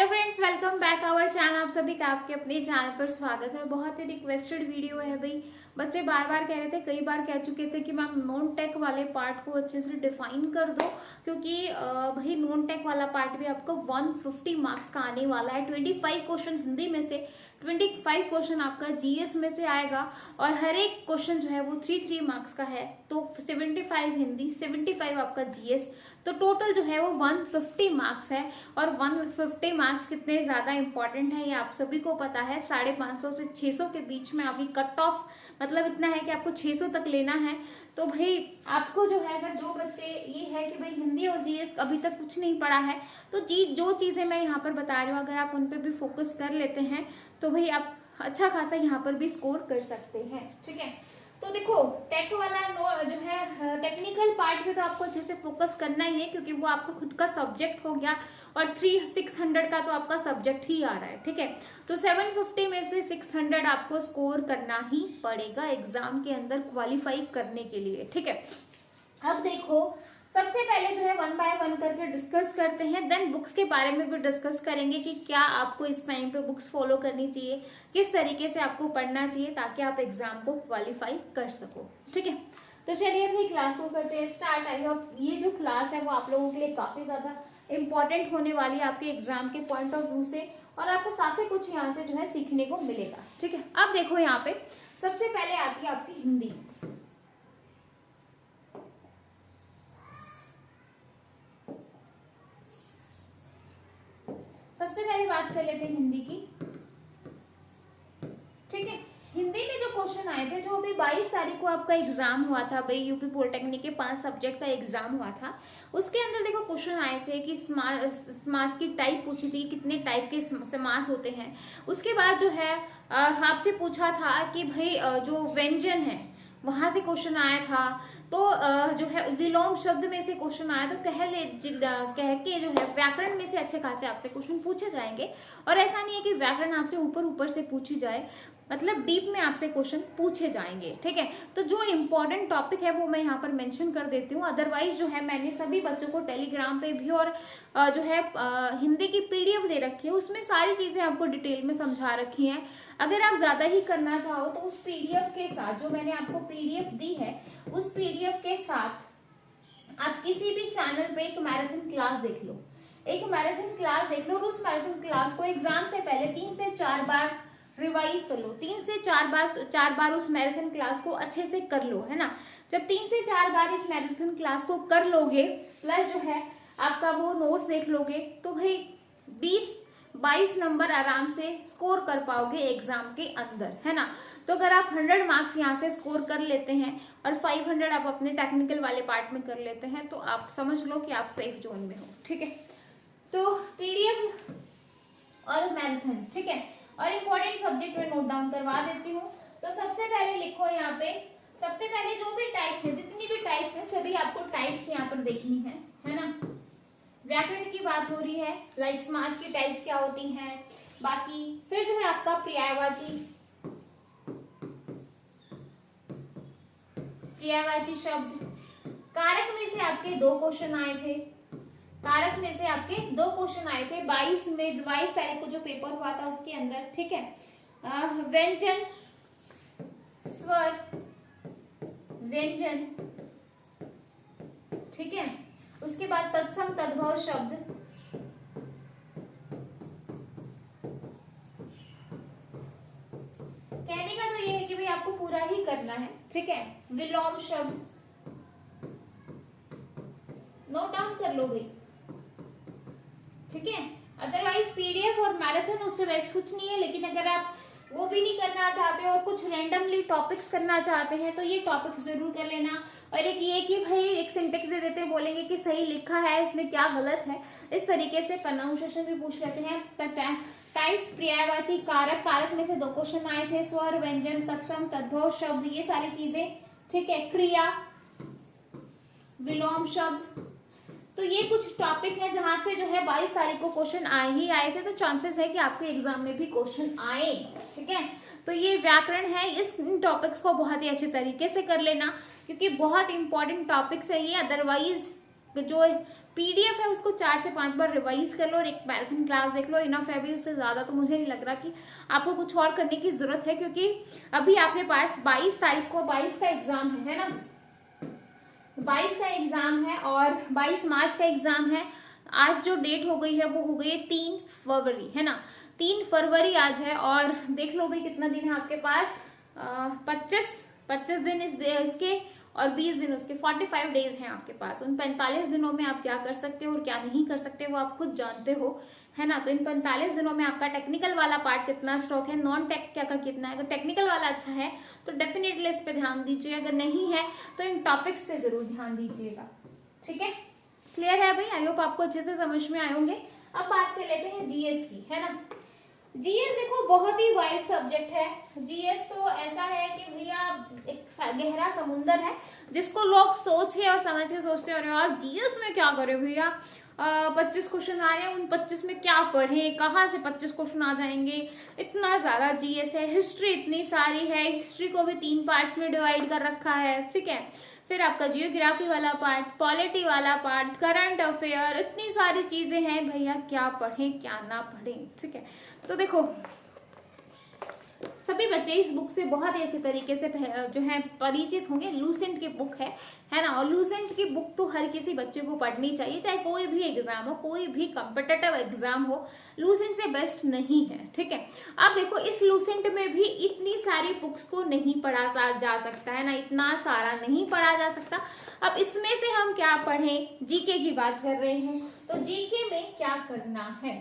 Hello friends, welcome back our channel. आप सभी का आपके अपने चैनल पर स्वागत है। बहुत ही रिक्वेस्टेड वीडियो है भाई। बच्चे बार बार कह रहे थे, कई बार कह चुके थे कि मैम नॉन टेक वाले पार्ट को अच्छे से डिफाइन कर दो, क्योंकि भाई नॉन टेक वाला पार्ट भी आपको 150 मार्क्स का आने वाला है। 25 क्वेश्चन हिंदी में से, 25 क्वेश्चन आपका जीएस में से आएगा और हर एक क्वेश्चन जो है वो 3 मार्क्स का है। तो 75 हिंदी, 75 आपका जीएस, तो टोटल जो है वो 150 मार्क्स है। और 150 मार्क्स कितने ज़्यादा इंपॉर्टेंट है ये आप सभी को पता है। 550 से 600 के बीच में अभी कट ऑफ मतलब इतना है कि आपको 600 तक लेना है। तो भाई आपको जो है, अगर जो बच्चे ये है कि भाई हिंदी और जीएस अभी तक कुछ नहीं पढ़ा है, तो जो चीज़ें मैं यहाँ पर बता रही हूँ अगर आप उन पर भी फोकस कर लेते हैं तो भाई आप अच्छा खासा यहाँ पर भी स्कोर कर सकते हैं। ठीक है, तो देखो टेक वाला जो है टेक्निकल पार्ट पे तो आपको अच्छे से फोकस करना ही है, क्योंकि वो आपका खुद का सब्जेक्ट हो गया और 600 का तो आपका सब्जेक्ट ही आ रहा है। ठीक है, तो 750 में से 600 आपको स्कोर करना ही पड़ेगा एग्जाम के अंदर क्वालिफाई करने के लिए। ठीक है, अब देखो सबसे पहले जो है 1 बाय 1 करके डिस्कस करते हैं, देन बुक्स के बारे में भी डिस्कस करेंगे कि क्या आपको इस टाइम पे बुक्स फॉलो करनी चाहिए, किस तरीके से आपको पढ़ना चाहिए ताकि आप एग्जाम को क्वालिफाई कर सको। ठीक है, तो चलिए अपनी क्लास को करते हैं स्टार्ट। आई होप ये जो क्लास है वो आप लोगों के लिए काफी ज्यादा इंपॉर्टेंट होने वाली है आपके एग्जाम के पॉइंट ऑफ व्यू से, और आपको काफी कुछ यहाँ से जो है सीखने को मिलेगा। ठीक है, अब देखो यहाँ पे सबसे पहले आती है आपकी हिंदी। सबसे पहले बात कर लेते हैं हिंदी की। ठीक है, हिंदी में जो क्वेश्चन आए थे, जो अभी 22 तारीख को आपका एग्जाम हुआ था भाई, यूपी पॉलिटेक्निक के 5 सब्जेक्ट का एग्जाम हुआ था, उसके अंदर देखो क्वेश्चन आए थे कि समास की टाइप पूछी थी, कितने टाइप के समास होते हैं। उसके बाद जो है आपसे पूछा था कि भाई जो व्यंजन है वहां से क्वेश्चन आया था। तो जो है विलोम शब्द में से क्वेश्चन आया, तो कह के जो है व्याकरण में से अच्छे खासे आपसे क्वेश्चन पूछे जाएंगे। और ऐसा नहीं है कि व्याकरण आपसे ऊपर ऊपर से पूछी जाए, मतलब डीप में आपसे क्वेश्चन पूछे जाएंगे। ठीक है, तो जो इम्पोर्टेंट टॉपिक है वो मैं यहाँ पर मेंशन कर देती हूँ। अदरवाइज जो है मैंने सभी बच्चों को टेलीग्राम पे भी और जो है हिंदी की पीडीएफ दे रखी है, उसमें सारी चीजें आपको डिटेल में समझा रखी हैं। अगर आप ज्यादा ही करना चाहो तो उस पीडीएफ के साथ, जो मैंने आपको पीडीएफ दी है, उस पीडीएफ के साथ आप किसी भी चैनल पे एक मैराथन क्लास देख लो, एक मैराथन क्लास देख लो, और उस मैराथन क्लास को एग्जाम से पहले 3 से 4 बार रिवाइज कर लो। 3 से 4 बार उस मैराथन क्लास को अच्छे से कर लो, है ना। जब 3 से 4 बार इस मैराथन क्लास को कर लोगे, प्लस जो है आपका वो नोट्स देख लोगे, तो भाई 20-22 नंबर आराम से स्कोर कर पाओगे एग्जाम के अंदर, है ना। तो अगर आप 100 मार्क्स यहाँ से स्कोर कर लेते हैं और 500 आप अपने टेक्निकल वाले पार्ट में कर लेते हैं, तो आप समझ लो कि आप सेफ जोन में हो। ठीक है, तो पीडीएफ और मैराथन, ठीक है, और इम्पोर्टेंट सब्जेक्ट में नोट डाउन करवा देती हूँ। तो सबसे पहले लिखो यहाँ पे, सबसे पहले जो भी टाइप्स है, जितनी भी टाइप्स है, सभी आपको टाइप्स यहाँ पर देखनी है ना। व्याकरण की बात हो रही है, लाइक समास की टाइप्स क्या होती हैं, बाकी फिर जो है आपका पर्यायवाची शब्द, कारक में से आपके 2 क्वेश्चन आए थे, कारक में से आपके 2 क्वेश्चन आए थे 22 तारीख को जो पेपर हुआ था उसके अंदर। ठीक है, व्यंजन, स्वर, व्यंजन, ठीक है, उसके बाद तत्सम तद्भव शब्द, कहने का तो ये है कि भाई आपको पूरा ही करना है। ठीक है, विलोम शब्द, नोट डाउन कर लो भाई। ठीक है, अदरवाइज पीडीएफ और मैराथन उससे वैसे कुछ नहीं है, लेकिन अगर आप वो भी नहीं करना चाहते और कुछ रैंडमली टॉपिक्स करना चाहते हैं तो ये टॉपिक जरूर कर लेना। और एक ये कि भाई एक सिंटेक्स दे देते हैं, बोलेंगे कि सही लिखा है, इसमें क्या गलत है, इस तरीके से प्रोनाउंसिएशन भी पूछ लेते हैं। टाइप्स, पर्यायवाची, कारक, कारक में से 2 क्वेश्चन आए थे, स्वर, व्यंजन, तत्सम तद्भव शब्द, ये सारी चीजें। ठीक है, क्रिया, विलोम शब्द, तो ये कुछ टॉपिक है जहां से जो है 22 तारीख को क्वेश्चन आए थे, तो चांसेस है कि आपके एग्जाम में भी क्वेश्चन आए। ठीक है, तो ये व्याकरण है, इन टॉपिक्स को बहुत ही अच्छे तरीके से कर लेना, क्योंकि बहुत इंपॉर्टेंट टॉपिक्स है ये। अदरवाइज जो PDF है उसको 4 से 5 बार रिवाइज कर लो और एक मैराथन क्लास देख लो, इनफ है भी। उससे ज़्यादा तो मुझे नहीं लग रहा कि आपको कुछ और करने की ज़रूरत है, क्योंकि अभी आपके पास 22 तारीख को 22 का एग्ज़ाम है ना, 22 का एग्ज़ाम है और 22 मार्च का एग्ज़ाम है। आज जो डेट हो गई है वो हो गई है 3 फरवरी, है ना, 3 फरवरी आज है। और देख लो भाई कितना दिन है आपके पास, 25 दिन इसके और 20 दिन उसके, 45 डेज हैं आपके पास। उन 45 दिनों में आप क्या कर सकते हो और क्या नहीं कर सकते वो आप खुद जानते हो, है ना। तो इन 45 दिनों में आपका टेक्निकल वाला पार्ट कितना स्टॉक है, नॉन टेक क्या का कितना है। अगर टेक्निकल वाला अच्छा है तो डेफिनेटली इस पे ध्यान दीजिए, अगर नहीं है तो इन टॉपिक्स पे जरूर ध्यान दीजिएगा, ठीक है। क्लियर है भाई, आई होप आपको अच्छे से समझ में आए होंगे। अब बात कर लेते हैं जीएस की, है ना। जीएस देखो बहुत ही वाइड सब्जेक्ट है। जीएस तो ऐसा है कि भैया एक गहरा समुंदर है जिसको लोग सोच के और समझ के सोचते हैं यार जीएस में क्या करें भैया, 25 क्वेश्चन आ रहे हैं, उन 25 में क्या पढ़े, कहाँ से 25 क्वेश्चन आ जाएंगे, इतना ज़्यादा जीएस है। हिस्ट्री इतनी सारी है, हिस्ट्री को भी 3 पार्ट्स में डिवाइड कर रखा है, ठीक है। फिर आपका जियोग्राफी वाला पार्ट, पॉलिटी वाला पार्ट, करंट अफेयर, इतनी सारी चीज़ें हैं भैया, क्या पढ़ें क्या ना पढ़ें, ठीक है। तो देखो सभी बच्चे इस बुक से बहुत ही अच्छे तरीके से जो है परिचित होंगे। लूसेंट की बुक है ना, और लूसेंट की बुक तो हर किसी बच्चे को पढ़नी चाहिए, चाहे कोई भी एग्जाम हो, कोई भी कॉम्पिटिटिव एग्जाम हो, लूसेंट से बेस्ट नहीं है, ठीक है। अब देखो इस लूसेंट में भी इतनी सारी बुक्स को नहीं पढ़ा जा सकता है ना, इतना सारा नहीं पढ़ा जा सकता। अब इसमें से हम क्या पढ़ें, जीके की बात कर रहे हैं, तो जीके में क्या करना है।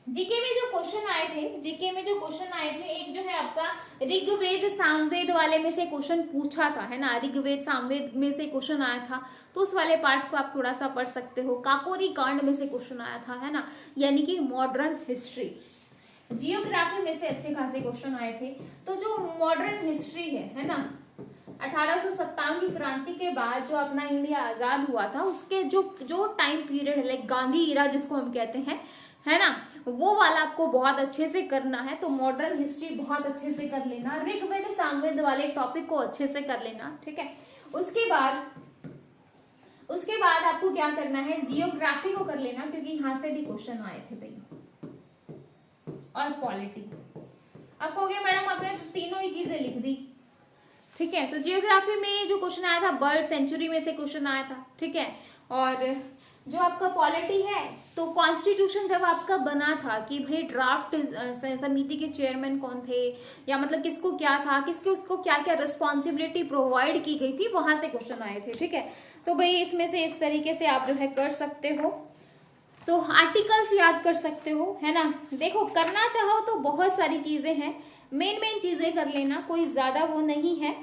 जीके में जो क्वेश्चन आए थे, एक जो है आपका ऋग्वेद सामवेद वाले में से क्वेश्चन पूछा था, है ना, ऋग्वेद सामवेद में से क्वेश्चन आया था, तो उस वाले पार्ट को आप थोड़ा सा पढ़ सकते हो। काकोरी कांड में से क्वेश्चन आया था, है ना, यानी कि मॉडर्न हिस्ट्री। जियोग्राफी में से अच्छे खासे क्वेश्चन आए थे। तो जो मॉडर्न हिस्ट्री है ना, 1857 की क्रांति के बाद जो अपना इंडिया आजाद हुआ था उसके जो टाइम पीरियड है, लाइक गांधी इरा जिसको हम कहते हैं, है ना, वो वाला आपको बहुत अच्छे से करना है। तो मॉडर्न हिस्ट्री बहुत अच्छे से कर लेना, ऋग्वेद सामवेद वाले टॉपिक को अच्छे से कर लेना, ठीक है। उसके बाद आपको क्या करना है, जियोग्राफी को कर लेना, क्योंकि यहां से भी क्वेश्चन आए थे भाई, और पॉलिटी। अब कहोगे मैडम आपने तो तीनों ही चीजें लिख दी, ठीक है। तो जियोग्राफी में जो क्वेश्चन आया था बर्ड सेंचुरी में से क्वेश्चन आया था, ठीक है। और जो आपका पॉलिटी है, तो कॉन्स्टिट्यूशन जब आपका बना था कि भाई ड्राफ्ट समिति के चेयरमैन कौन थे, या मतलब किसको क्या था, उसको क्या क्या रिस्पॉन्सिबिलिटी प्रोवाइड की गई थी, वहां से क्वेश्चन आए थे, ठीक है। तो भाई इसमें से इस तरीके से आप जो है कर सकते हो। तो आर्टिकल्स याद कर सकते हो, है ना। देखो करना चाहो तो बहुत सारी चीजें हैं, मेन चीजें कर लेना, कोई ज्यादा वो नहीं है।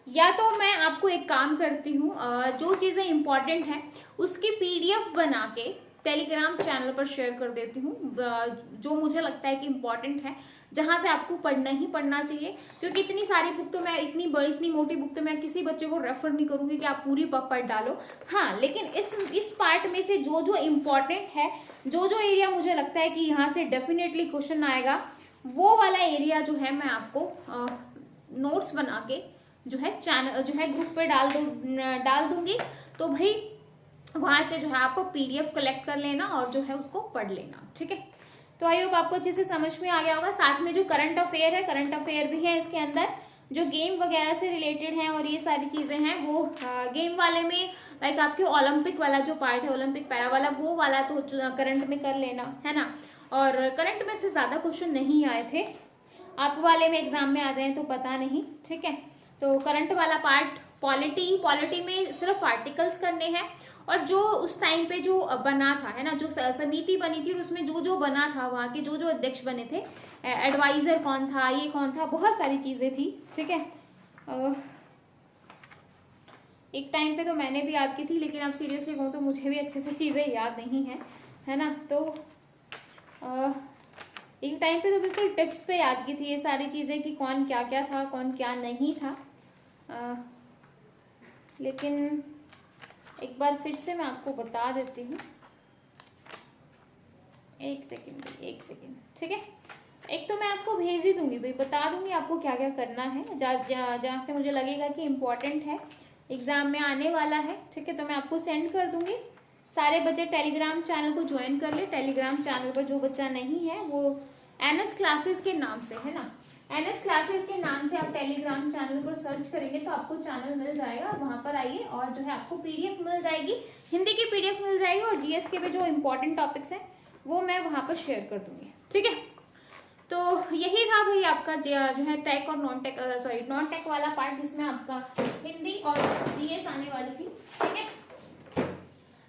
या तो मैं आपको एक काम करती हूँ, जो चीजें इंपॉर्टेंट है उसकी PDF बना के टेलीग्राम चैनल पर शेयर कर देती हूँ, जो मुझे लगता है कि इम्पोर्टेंट है, जहां से आपको पढ़ना ही पढ़ना चाहिए। क्योंकि इतनी सारी बुक तो मैं, इतनी मोटी बुक तो मैं किसी बच्चे को रेफर नहीं करूंगी कि आप पूरी पढ़ डालो। हाँ, लेकिन इस पार्ट में से जो इम्पोर्टेंट है, जो एरिया मुझे लगता है कि यहाँ से डेफिनेटली क्वेश्चन आएगा, वो वाला एरिया जो है मैं आपको नोट्स बना के जो है चैनल जो है ग्रुप पे डाल दूंगी। तो भाई वहां से जो है आपको PDF कलेक्ट कर लेना और जो है उसको पढ़ लेना, ठीक है। तो आई होप आपको अच्छे से समझ में आ गया होगा। साथ में जो करंट अफेयर है, करंट अफेयर भी है इसके अंदर, जो गेम वगैरह से रिलेटेड है और ये सारी चीजें हैं, वो गेम वाले में लाइक आपके ओलंपिक वाला जो पार्ट है, ओलंपिक पैरा वाला, वो वाला तो करंट में कर लेना, है ना। और करंट में से ज्यादा क्वेश्चन नहीं आए थे, आप वाले में एग्जाम में आ जाए तो पता नहीं, ठीक है। तो करंट वाला पार्ट, पॉलिटी में सिर्फ आर्टिकल्स करने हैं, और जो उस टाइम पे जो बना था, है ना, जो समिति बनी थी उसमें जो बना था, वहाँ के जो अध्यक्ष बने थे, एडवाइजर कौन था, ये कौन था, बहुत सारी चीजें थी, ठीक है। एक टाइम पे तो मैंने भी याद की थी, लेकिन अब सीरियसली कहूँ तो मुझे भी अच्छे से चीजें याद नहीं है ना। तो एक टाइम पे तो बिल्कुल टिप्स पे याद की थी ये सारी चीजें कि कौन क्या क्या था, कौन क्या नहीं था। लेकिन एक बार फिर से मैं आपको बता देती हूँ, एक सेकेंड, ठीक है। एक तो मैं आपको भेज ही दूंगी भाई, बता दूंगी आपको क्या क्या करना है, जहाँ से मुझे लगेगा कि इम्पोर्टेंट है एग्जाम में आने वाला है, ठीक है। तो मैं आपको सेंड कर दूंगी। सारे बच्चे टेलीग्राम चैनल को ज्वाइन कर ले। टेलीग्राम चैनल पर जो बच्चा नहीं है वो एनएस क्लासेस के नाम से है ना, एनएस क्लासेस के नाम से आप टेलीग्राम चैनल पर सर्च करेंगे तो आपको चैनल मिल जाएगा। वहां पर आइए और जो है आपको पीडीएफ मिल जाएगी, हिंदी की पीडीएफ मिल जाएगी और जीएस के भी जो इंपॉर्टेंट टॉपिक्स हैं वो मैं वहां पर शेयर कर दूंगी, ठीक है। तो यही था भाई आपका जो है टेक और नॉन टेक वाला पार्ट, जिसमें आपका हिंदी और जीएस आने वाली थी, ठीक है।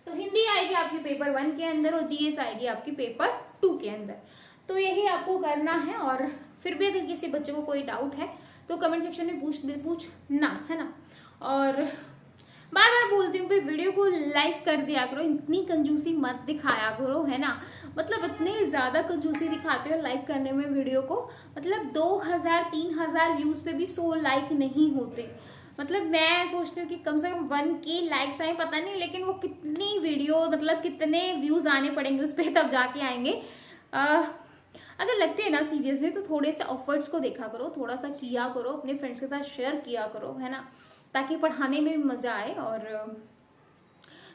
तो हिंदी आएगी आपके पेपर 1 के अंदर और जीएस आएगी आपकी पेपर 2 के अंदर। तो यही आपको करना है। और फिर भी अगर किसी बच्चे को कोई डाउट है तो कमेंट सेक्शन में पूछना है ना। और बार बार बोलती हूँ भाई वीडियो को लाइक कर दिया करो, इतनी कंजूसी मत दिखाया करो, है ना। मतलब इतने ज़्यादा कंजूसी दिखाते हो लाइक करने में वीडियो को। मतलब 2000-3000 व्यूज़ पे भी 100 लाइक नहीं होते। मतलब मैं सोचती हूँ कि कम से कम 1K लाइक्स आए, पता नहीं लेकिन वो कितनी वीडियो मतलब कितने व्यूज़ आने पड़ेंगे उस पर, तब जाके आएंगे। अगर लगते हैं ना सीरियसली तो थोड़े से ऑफर्ट्स को देखा करो, थोड़ा सा किया करो, अपने फ्रेंड्स के साथ शेयर किया करो, है ना, ताकि पढ़ाने में भी मज़ा आए। और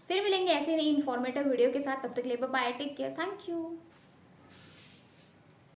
फिर मिलेंगे ऐसे नई इन्फॉर्मेटिव वीडियो के साथ, तब तक के लिए bye, take care, thank you.